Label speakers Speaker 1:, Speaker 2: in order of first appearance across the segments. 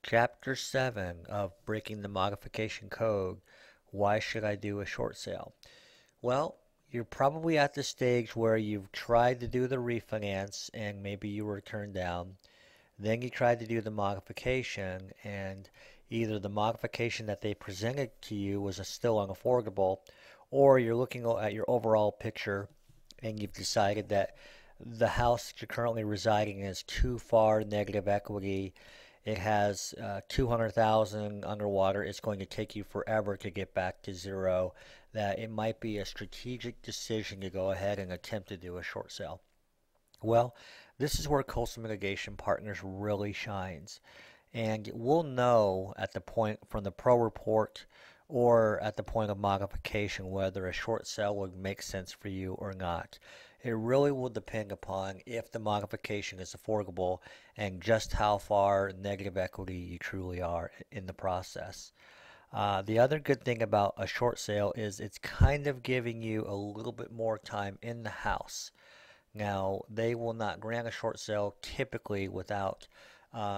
Speaker 1: Chapter 7 of Breaking the Modification Code. Why should I do a short sale? Well, you're probably at the stage where you've tried to do the refinance and maybe you were turned down. Then you tried to do the modification and either the modification that they presented to you was still unaffordable, or you're looking at your overall picture and you've decided that the house that you're currently residing in is too far negative equity. It has 200,000 underwater. It's going to take you forever to get back to zero. That it might be a strategic decision to go ahead and attempt to do a short sale. Well, this is where Coastal Mitigation Partners really shines. And we'll know at the point from the pro report or at the point of modification whether a short sale would make sense for you or not. It really will depend upon if the modification is affordable and just how far negative equity you truly are in the process. The other good thing about a short sale is it's kind of giving you a little bit more time in the house. Now, they will not grant a short sale typically without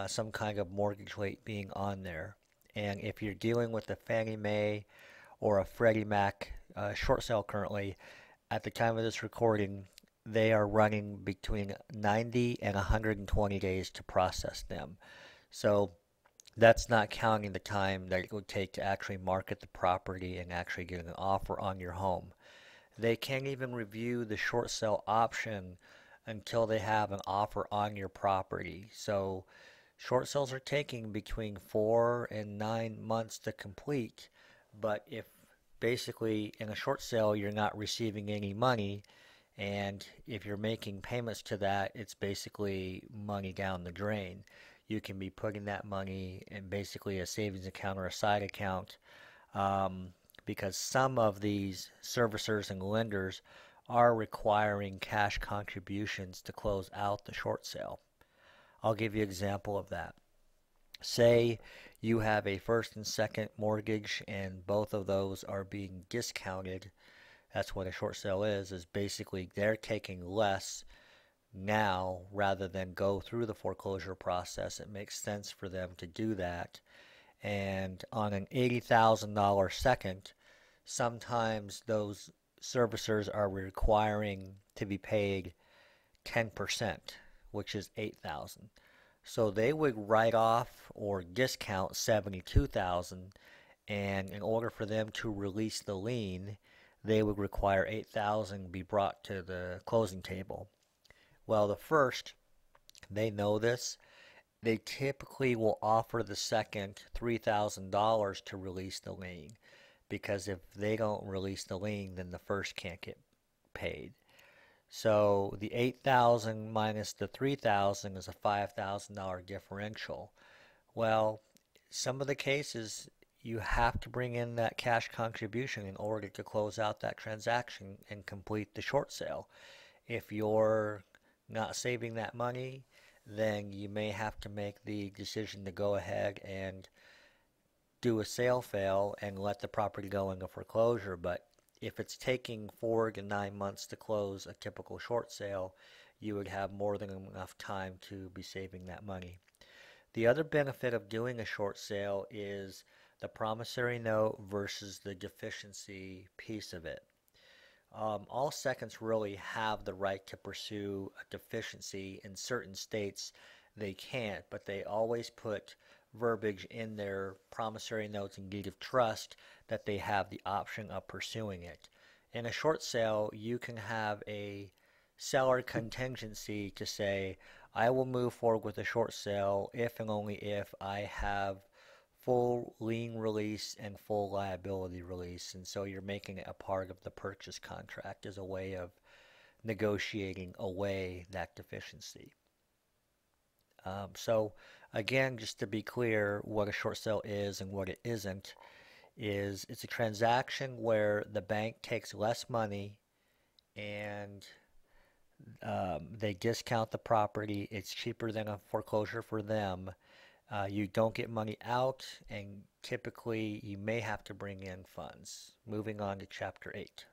Speaker 1: some kind of mortgage rate being on there. And if you're dealing with a Fannie Mae or a Freddie Mac short sale currently, at the time of this recording, they are running between 90 and 120 days to process them. So that's not counting the time that it would take to actually market the property and actually get an offer on your home. They can't even review the short sale option until they have an offer on your property. So short sales are taking between 4 and 9 months to complete. But if basically in a short sale you're not receiving any money, and if you're making payments to that, it's basically money down the drain. You can be putting that money in basically a savings account or a side account, um, because some of these servicers and lenders are requiring cash contributions to close out the short sale. I'll give you an example of that. Say you have a first and second mortgage and both of those are being discounted. That's what a short sale is basically they're taking less now rather than go through the foreclosure process. It makes sense for them to do that. And on an $80,000 second, sometimes those servicers are requiring to be paid 10%, which is 8,000. So they would write off or discount 72,000, and in order for them to release the lien, they would require 8,000 be brought to the closing table. Well, the first, they know this. They typically will offer the second $3,000 to release the lien, because if they don't release the lien, then the first can't get paid. So the 8,000 minus the 3,000 is a $5,000 differential. Well, some of the cases you have to bring in that cash contribution in order to close out that transaction and complete the short sale. If you're not saving that money, then you may have to make the decision to go ahead and do a sale fail and let the property go into foreclosure. But if it's taking 4 to 9 months to close a typical short sale, you would have more than enough time to be saving that money. The other benefit of doing a short sale is the promissory note versus the deficiency piece of it. All seconds really have the right to pursue a deficiency. In certain states, they can't, but they always put verbiage in their promissory notes and deed of trust that they have the option of pursuing it. In a short sale, you can have a seller contingency to say, I will move forward with a short sale if and only if I have full lien release and full liability release. And so you're making it a part of the purchase contract as a way of negotiating away that deficiency. So again, just to be clear, what a short sale is and what it isn't is it's a transaction where the bank takes less money and they discount the property. It's cheaper than a foreclosure for them. You don't get money out, and typically you may have to bring in funds. Moving on to Chapter 8.